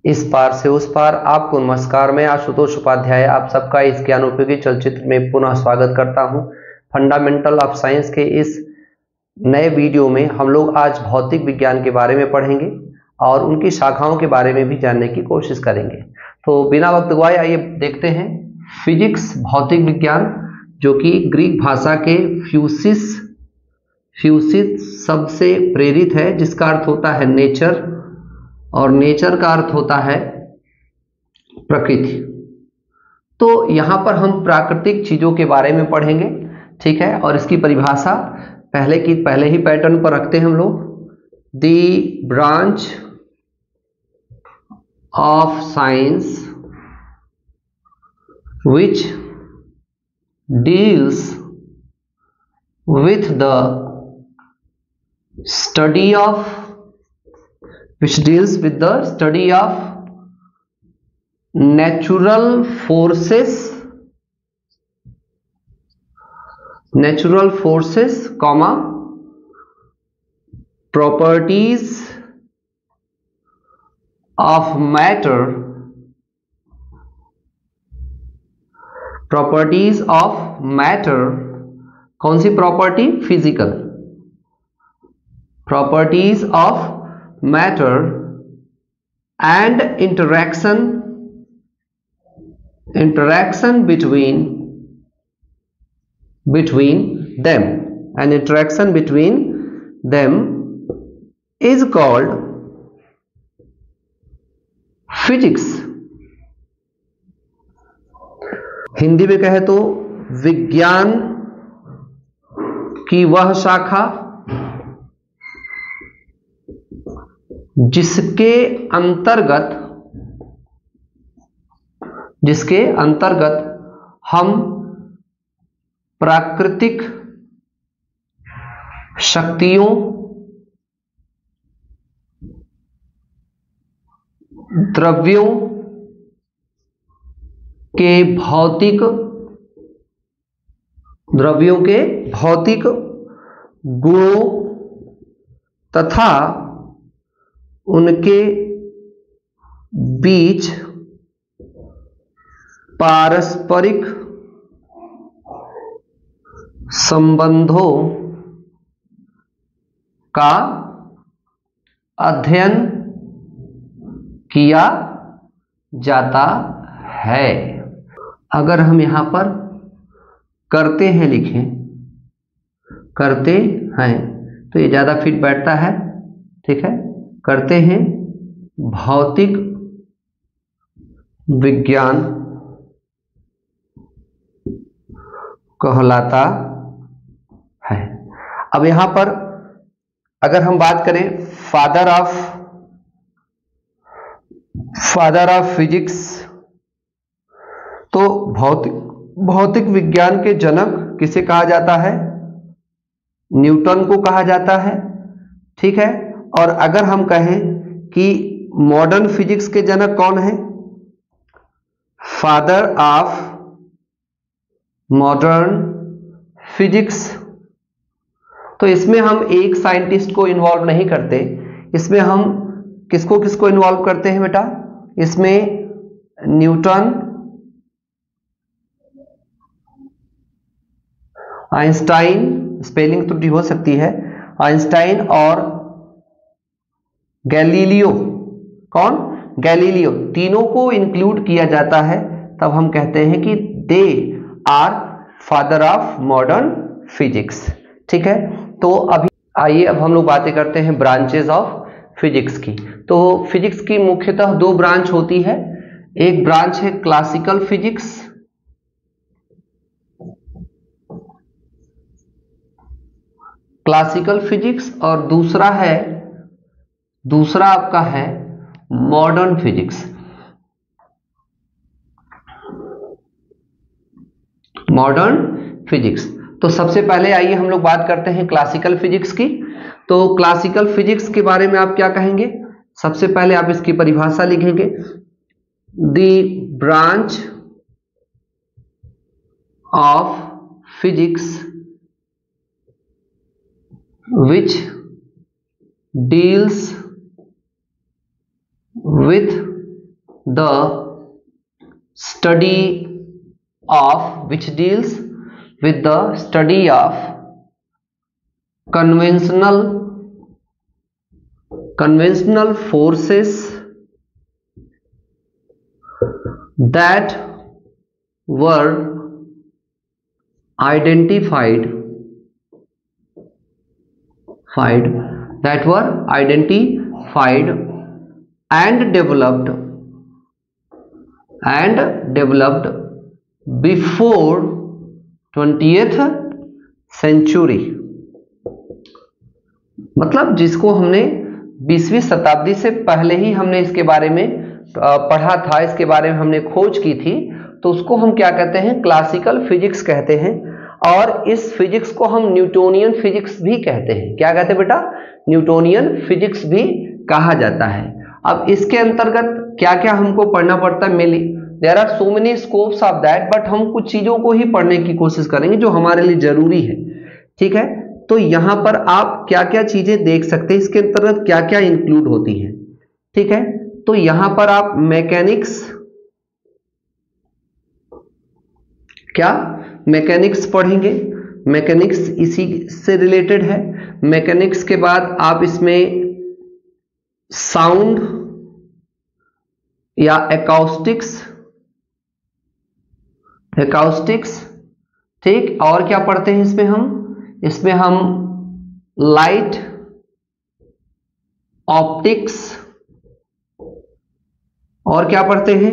इस पार से उस पार। आपको नमस्कार, मैं आशुतोष उपाध्याय आप सबका इस ज्ञान उपयोगी चलचित्र में पुनः स्वागत करता हूं। फंडामेंटल ऑफ साइंस के इस नए वीडियो में हम लोग आज भौतिक विज्ञान के बारे में पढ़ेंगे और उनकी शाखाओं के बारे में भी जानने की कोशिश करेंगे। तो बिना वक्त गवाए आइए देखते हैं फिजिक्स, भौतिक विज्ञान, जो कि ग्रीक भाषा के फ्यूसिस शब्द से प्रेरित है, जिसका अर्थ होता है नेचर, और नेचर का अर्थ होता है प्रकृति। तो यहाँ पर हम प्राकृतिक चीजों के बारे में पढ़ेंगे, ठीक है। और इसकी परिभाषा पहले ही पैटर्न पर रखते हैं हम लोग। The branch of science which deals with the study of natural forces, properties of matter, कौन सी property? Physical properties of matter and interaction between them is called physics। Hindi में कहे तो विज्ञान की वह शाखा जिसके अंतर्गत हम प्राकृतिक शक्तियों, द्रव्यों के भौतिक गुणों तथा उनके बीच पारस्परिक संबंधों का अध्ययन किया जाता है। अगर हम यहां पर करते हैं लिखें, करते हैं, तो ये ज्यादा फिट बैठता है, ठीक है। करते हैं भौतिक विज्ञान कहलाता है। अब यहां पर अगर हम बात करें फादर ऑफ फिजिक्स, तो भौतिक विज्ञान के जनक किसे कहा जाता है? न्यूटन को कहा जाता है, ठीक है। और अगर हम कहें कि मॉडर्न फिजिक्स के जनक कौन है? फादर ऑफ मॉडर्न फिजिक्स, तो इसमें हम एक साइंटिस्ट को इन्वॉल्व नहीं करते, इसमें हम किसको इन्वॉल्व करते हैं बेटा? इसमें न्यूटन, आइंस्टाइन, स्पेलिंग त्रुटि हो सकती है, आइंस्टाइन और गैलीलियो, कौन? गैलीलियो, तीनों को इंक्लूड किया जाता है। तब हम कहते हैं कि they are father of modern physics, ठीक है। तो अभी आइए अब हम लोग बातें करते हैं ब्रांचेस ऑफ फिजिक्स की। तो फिजिक्स की मुख्यतः दो ब्रांच होती है। एक ब्रांच है क्लासिकल फिजिक्स और दूसरा आपका है मॉडर्न फिजिक्स। तो सबसे पहले आइए हम लोग बात करते हैं क्लासिकल फिजिक्स की। तो क्लासिकल फिजिक्स के बारे में आप क्या कहेंगे? सबसे पहले आप इसकी परिभाषा लिखेंगे, the branch of physics which deals with the study of, which deals with the study of conventional forces that were identified and developed before 20th century। मतलब जिसको हमने 20वीं शताब्दी से पहले ही हमने इसके बारे में पढ़ा था, इसके बारे में हमने खोज की थी, तो उसको हम क्या कहते हैं? क्लासिकल फिजिक्स कहते हैं। और इस फिजिक्स को हम न्यूटोनियन फिजिक्स भी कहते हैं। क्या कहते हैं बेटा? न्यूटोनियन फिजिक्स भी कहा जाता है। अब इसके अंतर्गत क्या क्या हमको पढ़ना पड़ता है? There are so many scopes of that, but हम कुछ चीजों को ही पढ़ने की कोशिश करेंगे जो हमारे लिए जरूरी है। ठीक है, तो यहां पर आप क्या क्या चीजें देख सकते हैं, इसके अंतर्गत क्या क्या इंक्लूड होती हैं। ठीक है, तो यहां पर आप मैकेनिक्स पढ़ेंगे। मैकेनिक्स इसी से रिलेटेड है। मैकेनिक्स के बाद आप इसमें साउंड या एकॉस्टिक्स, ठीक, और क्या पढ़ते हैं इसमें हम लाइट, ऑप्टिक्स, और क्या पढ़ते हैं?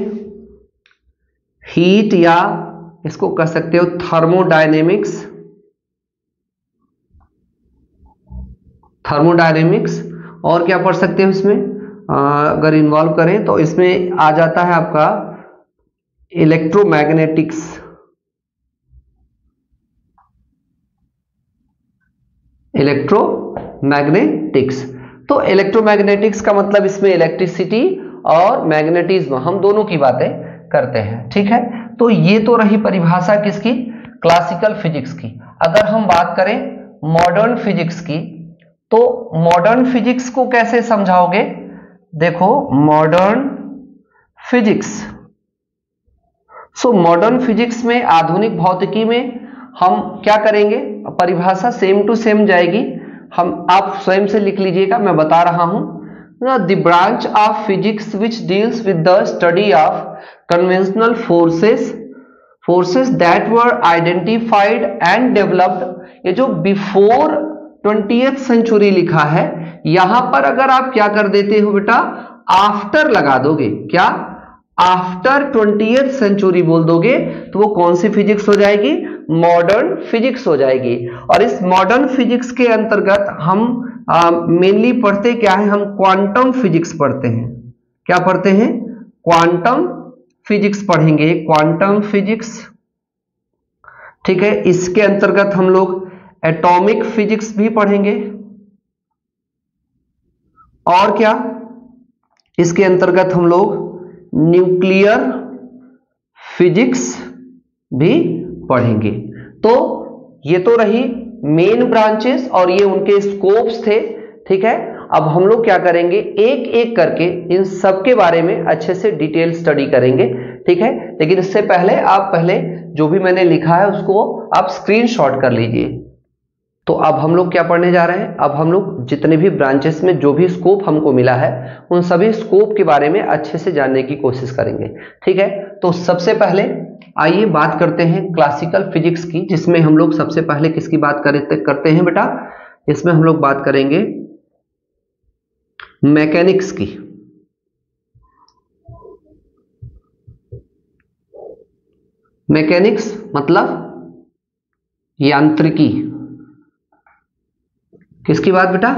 हीट, या इसको कह सकते हो थर्मोडायनेमिक्स, और क्या पढ़ सकते हो इसमें? अगर इन्वॉल्व करें तो इसमें आ जाता है आपका इलेक्ट्रोमैग्नेटिक्स, तो इलेक्ट्रोमैग्नेटिक्स का मतलब इसमें इलेक्ट्रिसिटी और मैग्नेटिज्म, हम दोनों की बातें करते हैं। ठीक है, तो ये तो रही परिभाषा किसकी? क्लासिकल फिजिक्स की। अगर हम बात करें मॉडर्न फिजिक्स की, तो मॉडर्न फिजिक्स को कैसे समझाओगे? देखो, मॉडर्न फिजिक्स में, आधुनिक भौतिकी में हम क्या करेंगे? परिभाषा सेम टू सेम जाएगी। आप स्वयं से लिख लीजिएगा, मैं बता रहा हूं। The branch of physics which deals with the study of conventional forces that were identified and developed, ये जो before 20th century लिखा है, यहां पर अगर आप क्या कर देते हो बेटा? आफ्टर लगा दोगे। क्या? आफ्टर 20th सेंचुरी बोल दोगे तो वो कौन सी फिजिक्स हो जाएगी? मॉडर्न फिजिक्स हो जाएगी। और इस मॉडर्न फिजिक्स के अंतर्गत हम मेनली पढ़ते क्या है? हम क्वांटम फिजिक्स पढ़ते हैं। क्या पढ़ते हैं? क्वांटम फिजिक्स पढ़ेंगे, क्वांटम फिजिक्स। ठीक है, इसके अंतर्गत हम लोग एटॉमिक फिजिक्स भी पढ़ेंगे। और क्या? इसके अंतर्गत हम लोग न्यूक्लियर फिजिक्स भी पढ़ेंगे। तो ये तो रही मेन ब्रांचेस और ये उनके स्कोप्स थे। ठीक है, अब हम लोग क्या करेंगे? एक एक करके इन सब के बारे में अच्छे से डिटेल स्टडी करेंगे। ठीक है, लेकिन इससे पहले आप जो भी मैंने लिखा है उसको आप स्क्रीनशॉट कर लीजिए। तो अब हम लोग क्या पढ़ने जा रहे हैं? अब हम लोग जितने भी ब्रांचेस में जो भी स्कोप हमको मिला है उन सभी स्कोप के बारे में अच्छे से जानने की कोशिश करेंगे। ठीक है, तो सबसे पहले आइए बात करते हैं क्लासिकल फिजिक्स की, जिसमें हम लोग सबसे पहले किसकी बात करते हैं बेटा? इसमें हम लोग बात करेंगे मैकेनिक्स की। मैकेनिक्स मतलब यांत्रिकी। किसकी बात बेटा?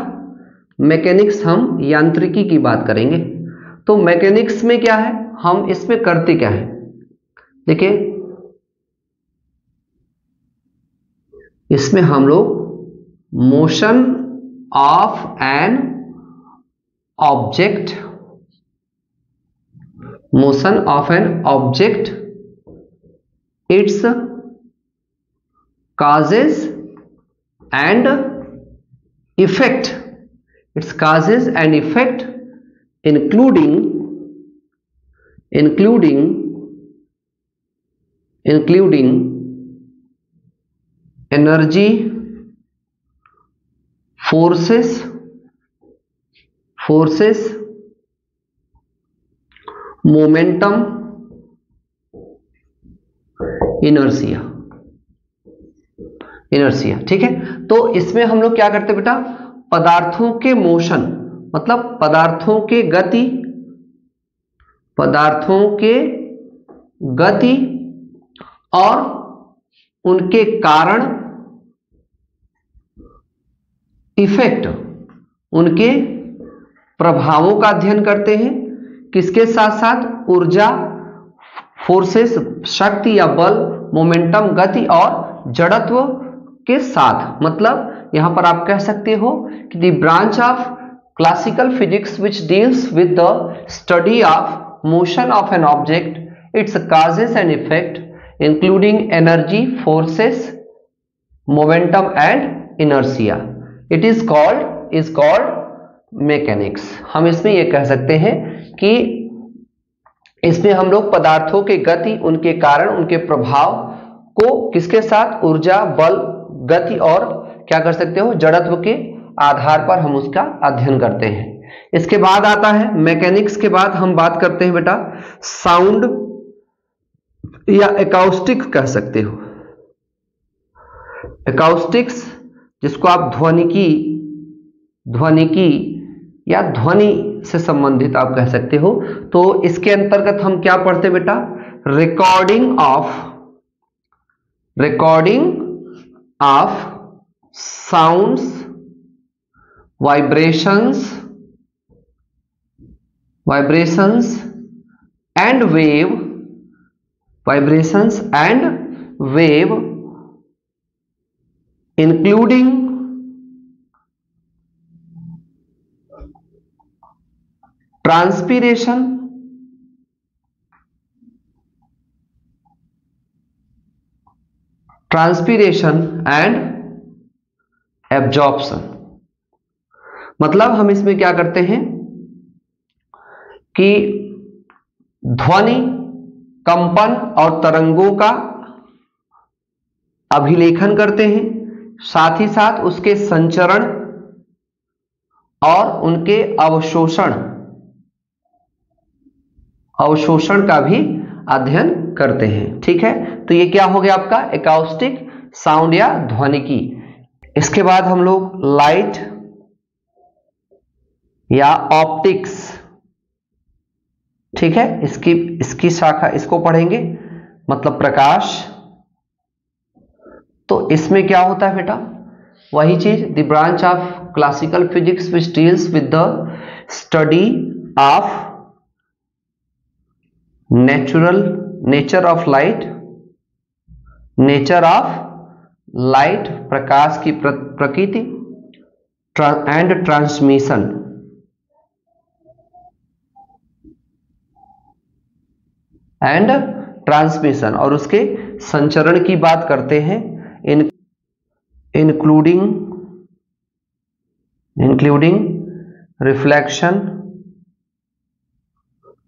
मैकेनिक्स, हम यांत्रिकी की बात करेंगे। तो मैकेनिक्स में क्या है? हम इसमें करते क्या है? देखिए, इसमें हम लोग motion of an object, it's causes and effect, including including energy, forces, momentum, inertia। ठीक है, तो इसमें हम लोग क्या करते हैं बेटा, पदार्थों के मोशन मतलब पदार्थों के गति और उनके कारण, इफेक्ट, उनके प्रभावों का अध्ययन करते हैं। किसके साथ साथ, ऊर्जा, फोर्सेस, शक्ति या बल, मोमेंटम, गति और जड़त्व के साथ। मतलब यहां पर आप कह सकते हो कि the branch of classical physics which deals with the study of motion of an object, it's causes and effect, including energy, forces, momentum and inertia. It is called mechanics. हम इसमें ये कह सकते हैं कि इसमें हम लोग पदार्थों के गति, उनके कारण, उनके प्रभाव को किसके साथ, ऊर्जा, बल, गति और क्या कर सकते हो, जड़त्व के आधार पर हम उसका अध्ययन करते हैं। इसके बाद आता है मैकेनिक्स के बाद हम बात करते हैं बेटा साउंड या एकॉस्टिक कह सकते हो। एकॉस्टिक्स जिसको आप ध्वनिकी या ध्वनि से संबंधित आप कह सकते हो। तो इसके अंतर्गत हम क्या पढ़ते बेटा, recording of sounds, vibrations and wave, including transpiration and absorption। मतलब हम इसमें क्या करते हैं कि ध्वनि, कंपन और तरंगों का अभिलेखन करते हैं, साथ ही साथ उसके संचरण और उनके अवशोषण का भी अध्ययन करते हैं। ठीक है, तो ये क्या हो गया आपका एकॉस्टिक, साउंड या ध्वनिकी। इसके बाद हम लोग लाइट या ऑप्टिक्स, ठीक है, इसकी शाखा इसको पढ़ेंगे, मतलब प्रकाश। तो इसमें क्या होता है बेटा, वही चीज, the branch of classical physics which deals with the study of nature of light, प्रकाश की प्रकृति, एंड ट्रांसमिशन और उसके संचरण की बात करते हैं, including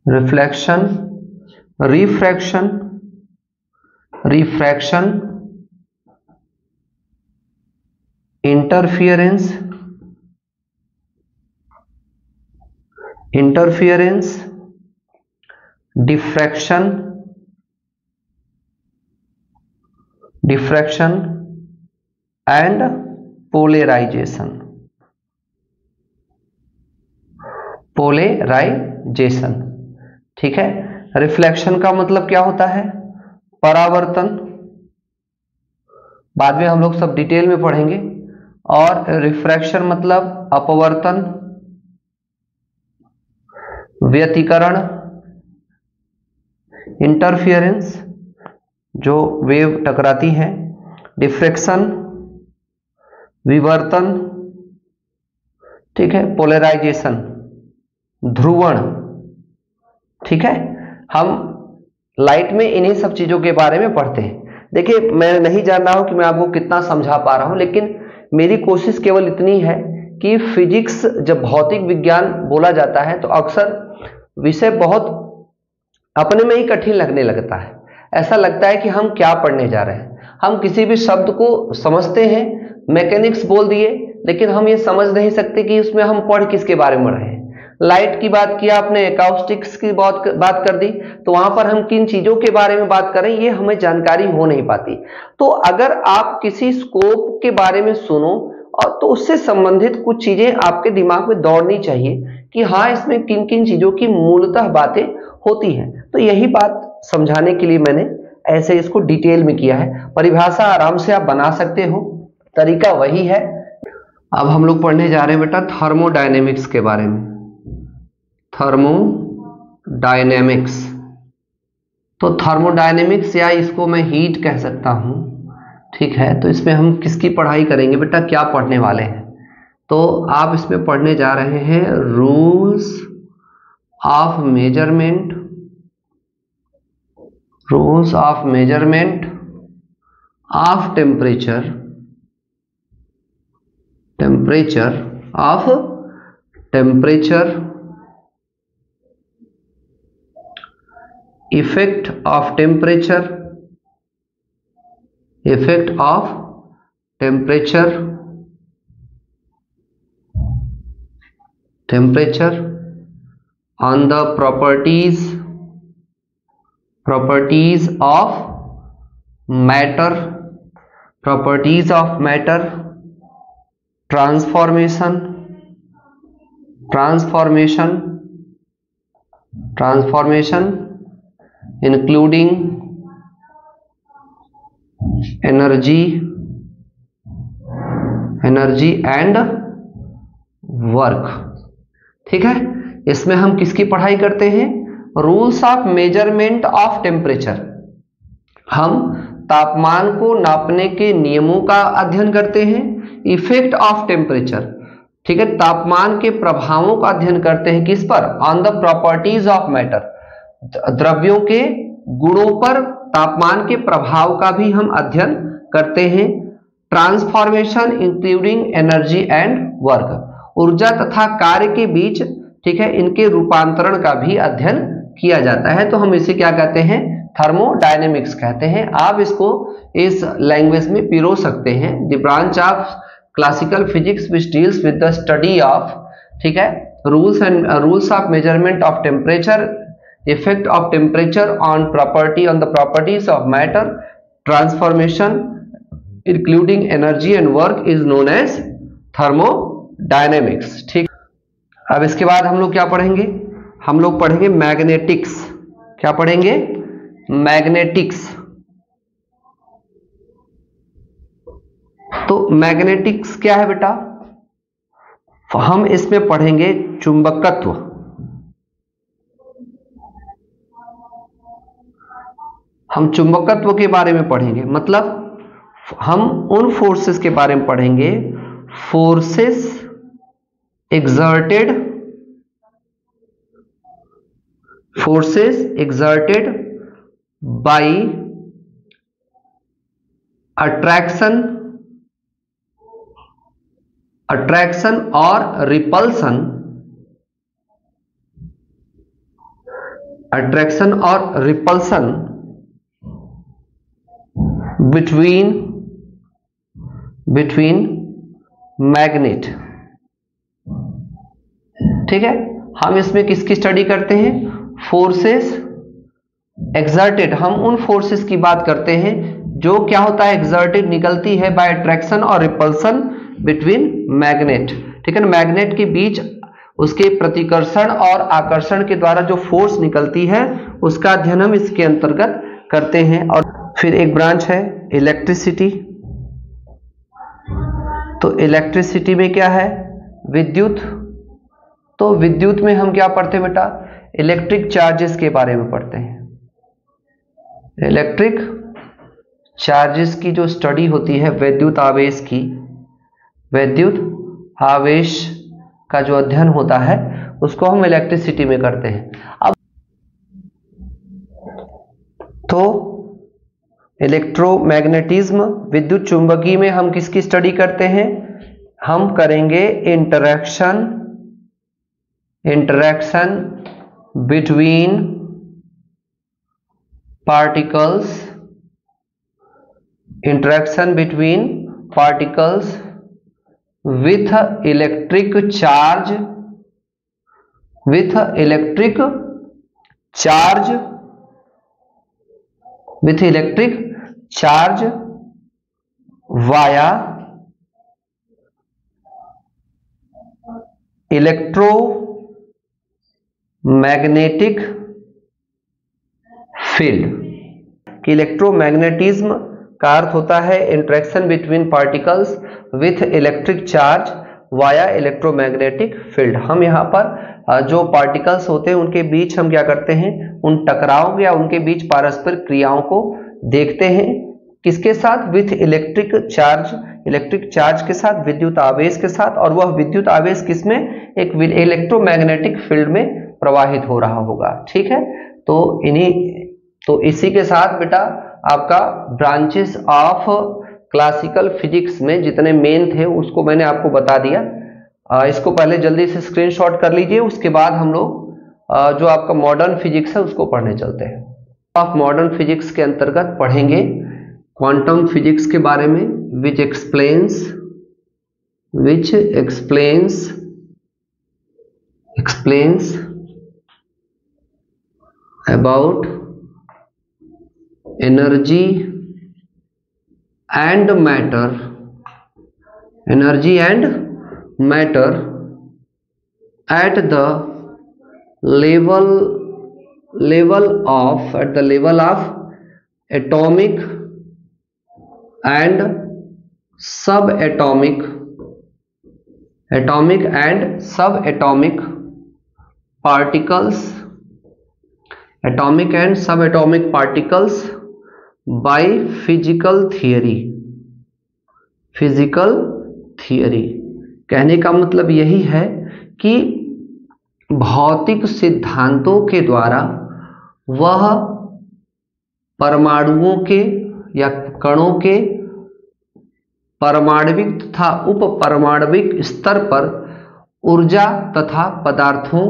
reflection, refraction, interference, diffraction and polarisation. ठीक है, रिफ्लेक्शन का मतलब क्या होता है, परावर्तन, बाद में हम लोग सब डिटेल में पढ़ेंगे। और रिफ्रैक्शन मतलब अपवर्तन, व्यतिकरण, इंटरफियरेंस जो वेव टकराती है, डिफ्रैक्शन विवर्तन, ठीक है, पोलराइजेशन ध्रुवण। ठीक है, हम लाइट में इन्हीं सब चीजों के बारे में पढ़ते हैं। देखिए, मैं नहीं जान रहा हूं कि मैं आपको कितना समझा पा रहा हूं, लेकिन मेरी कोशिश केवल इतनी है कि फिजिक्स, जब भौतिक विज्ञान बोला जाता है तो अक्सर विषय बहुत अपने में ही कठिन लगने लगता है। ऐसा लगता है कि हम क्या पढ़ने जा रहे हैं। हम किसी भी शब्द को समझते हैं, मैकेनिक्स बोल दिए, लेकिन हम ये समझ नहीं सकते कि उसमें हम पढ़ किसके बारे में रहे हैं। लाइट की बात किया आपने, एकॉस्टिक्स की बात कर दी, तो वहां पर हम किन चीजों के बारे में बात करें ये हमें जानकारी हो नहीं पाती। तो अगर आप किसी स्कोप के बारे में सुनो और तो उससे संबंधित कुछ चीजें आपके दिमाग में दौड़नी चाहिए कि हाँ इसमें किन किन चीजों की मूलतः बातें होती हैं। तो यही बात समझाने के लिए मैंने ऐसे इसको डिटेल में किया है। परिभाषा आराम से आप बना सकते हो, तरीका वही है। अब हम लोग पढ़ने जा रहे हैं बेटा थर्मोडायनेमिक्स के बारे में। थर्मोडायनेमिक्स, तो थर्मोडायनेमिक्स या इसको मैं हीट कह सकता हूं, ठीक है। तो इसमें हम किसकी पढ़ाई करेंगे बेटा, क्या पढ़ने वाले हैं? तो आप इसमें पढ़ने जा रहे हैं rules of measurement, rules of measurement of temperature, temperature of temperature, effect of temperature, effect of temperature, temperature on the properties of matter, properties of matter, transformation, including energy and work, ठीक है। इसमें हम किसकी पढ़ाई करते हैं? Rules of measurement of temperature, हम तापमान को नापने के नियमों का अध्ययन करते हैं। इफेक्ट ऑफ टेम्परेचर, ठीक है, तापमान के प्रभावों का अध्ययन करते हैं। किस पर? On the properties of matter, द्रव्यों के गुणों पर तापमान के प्रभाव का भी हम अध्ययन करते हैं। Transformation including energy and work, ऊर्जा तथा कार्य के बीच, ठीक है, इनके रूपांतरण का भी अध्ययन किया जाता है। तो हम इसे क्या कहते हैं? थर्मोडायनेमिक्स कहते हैं। आप इसको इस लैंग्वेज में पिरो सकते हैं, the branch of classical physics which deals with the study of, ठीक है, rules of measurement of temperature, effect of temperature on the properties of matter, transformation including energy and work is known as thermodynamics, ठीक। अब इसके बाद हम लोग क्या पढ़ेंगे? हम लोग पढ़ेंगे मैग्नेटिक्स। क्या पढ़ेंगे? मैग्नेटिक्स। तो मैग्नेटिक्स क्या है बेटा? हम इसमें पढ़ेंगे चुंबकत्व, हम चुंबकत्व के बारे में पढ़ेंगे। मतलब हम उन फोर्सेस के बारे में पढ़ेंगे, forces exerted by attraction or repulsion, between magnet, ठीक है। हम इसमें किसकी स्टडी करते हैं? फोर्सेस एक्सर्टेड, हम उन फोर्सेस की बात करते हैं जो क्या होता है? एक्सर्टेड, निकलती है बाय अट्रैक्शन और रिपल्सन बिटवीन मैग्नेट, ठीक है ना। मैग्नेट के बीच उसके प्रतिकर्षण और आकर्षण के द्वारा जो फोर्स निकलती है उसका अध्ययन हम इसके अंतर्गत करते हैं। और फिर एक ब्रांच है इलेक्ट्रिसिटी। तो इलेक्ट्रिसिटी में क्या है? विद्युत। तो विद्युत में हम क्या पढ़ते हैं बेटा? इलेक्ट्रिक चार्जेस के बारे में पढ़ते हैं। इलेक्ट्रिक चार्जेस की जो स्टडी होती है, विद्युत आवेश की, विद्युत आवेश का जो अध्ययन होता है उसको हम इलेक्ट्रिसिटी में करते हैं। अब तो इलेक्ट्रोमैग्नेटिज्म, विद्युत चुंबकी में हम किसकी स्टडी करते हैं? हम करेंगे interaction between particles, interaction between particles with electric charge, with electric charge, with electric charge via electromagnetic field। कि इलेक्ट्रोमैग्नेटिज्म का अर्थ होता है interaction between particles with electric charge via electromagnetic field. हम यहाँ पर जो पार्टिकल्स होते हैं उनके बीच हम क्या करते हैं, उन टकराव या उनके बीच पारस्परिक क्रियाओं को देखते हैं। किसके साथ? With electric charge, electric charge के साथ, विद्युत आवेश के साथ, और वह विद्युत आवेश किसमें? एक इलेक्ट्रोमैग्नेटिक फील्ड में प्रवाहित हो रहा होगा। ठीक है, तो इसी के साथ बेटा आपका ब्रांचेस ऑफ क्लासिकल फिजिक्स में जितने मेन थे उसको मैंने आपको बता दिया। इसको पहले जल्दी से स्क्रीनशॉट कर लीजिए, उसके बाद हम लोग जो आपका मॉडर्न फिजिक्स है उसको पढ़ने चलते हैं। आप मॉडर्न फिजिक्स के अंतर्गत पढ़ेंगे क्वांटम फिजिक्स के बारे में, विच explains about energy and matter at the level of atomic and subatomic particles, atomic and subatomic particles by physical theory। कहने का मतलब यही है कि भौतिक सिद्धांतों के द्वारा वह परमाणुओं के या कणों के परमाणविक तथा उप परमाणविक स्तर पर ऊर्जा तथा पदार्थों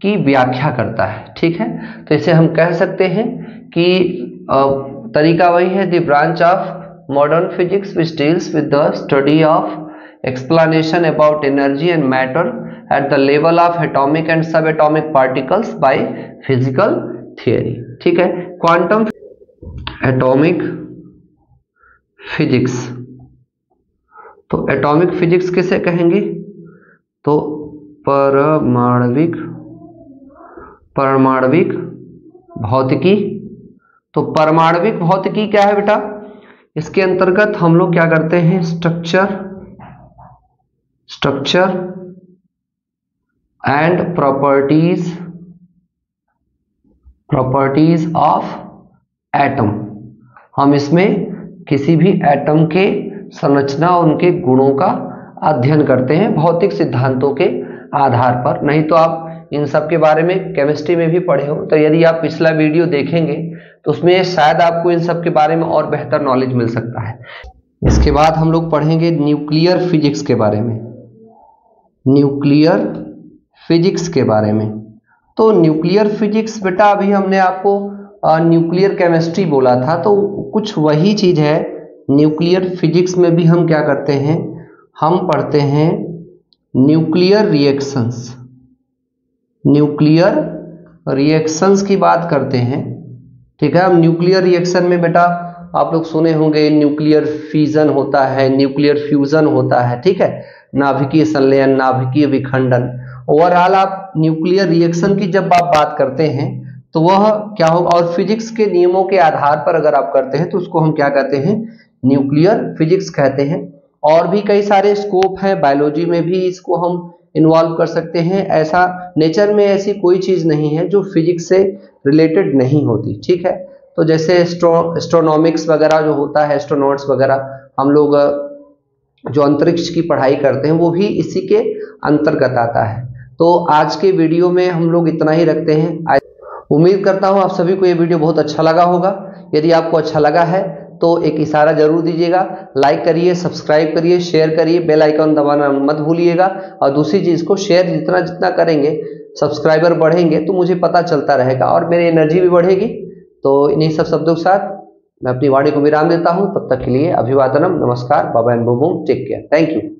की व्याख्या करता है। ठीक है, तो इसे हम कह सकते हैं कि तरीका वही है, the branch of modern physics which deals with the study of explanation about energy and matter at the level of atomic and subatomic particles by physical theory. ठीक है, क्वांटम एटॉमिक फिजिक्स, तो atomic physics किसे कहेंगे? तो परमाणविक भौतिकी। तो परमाणविक भौतिकी क्या है बेटा? इसके अंतर्गत हम लोग क्या करते हैं, structure and properties of atom. हम इसमें किसी भी एटम के संरचना और उनके गुणों का अध्ययन करते हैं भौतिक सिद्धांतों के आधार पर। नहीं तो आप इन सब के बारे में केमिस्ट्री में भी पढ़े हो, तो यदि आप पिछला वीडियो देखेंगे तो उसमें शायद आपको इन सब के बारे में और बेहतर नॉलेज मिल सकता है। इसके बाद हम लोग पढ़ेंगे न्यूक्लियर फिजिक्स के बारे में, तो न्यूक्लियर फिजिक्स बेटा अभी हमने आपको न्यूक्लियर केमिस्ट्री बोला था, तो कुछ वही चीज है। न्यूक्लियर फिजिक्स में भी हम क्या करते हैं, हम पढ़ते हैं न्यूक्लियर रिएक्शंस की बात करते हैं। ठीक है, अब न्यूक्लियर रिएक्शन में बेटा आप लोग सुने होंगे न्यूक्लियर फिजन होता है, न्यूक्लियर फ्यूजन होता है। ठीक है, नाभिकीय संलयन, नाभिकीय विखंडन। ओवरऑल आप न्यूक्लियर रिएक्शन की जब आप बात करते हैं तो वह क्या होगा, और फिजिक्स के नियमों के आधार पर अगर आप करते हैं तो उसको हम क्या कहते हैं, न्यूक्लियर फिजिक्स कहते हैं। और भी कई सारे स्कोप हैं, बायोलॉजी में भी इसको हम इन्वॉल्व कर सकते हैं। ऐसा नेचर में ऐसी कोई चीज नहीं है जो फिजिक्स से रिलेटेड नहीं होती। ठीक है, तो जैसे एस्ट्रोनॉमिक्स वगैरह जो होता है, एस्ट्रोनॉट्स वगैरह, हम लोग जो अंतरिक्ष की पढ़ाई करते हैं वो भी इसी के अंतर्गत आता है। तो आज के वीडियो में हम लोग इतना ही रखते हैं। उम्मीद करता हूं आप सभी को ये वीडियो बहुत अच्छा लगा होगा। यदि आपको अच्छा लगा है तो एक इशारा जरूर दीजिएगा, लाइक करिए, सब्सक्राइब करिए, शेयर करिए, बेल आइकन दबाना मत भूलिएगा। और दूसरी चीज को शेयर जितना करेंगे, सब्सक्राइबर बढ़ेंगे तो मुझे पता चलता रहेगा और मेरी एनर्जी भी बढ़ेगी। तो इन्हीं सब शब्दों के साथ मैं अपनी वाणी को विराम देता हूं। तब तक के लिए अभिवादनम, नमस्कार, बाबा and boom, take care, thank you.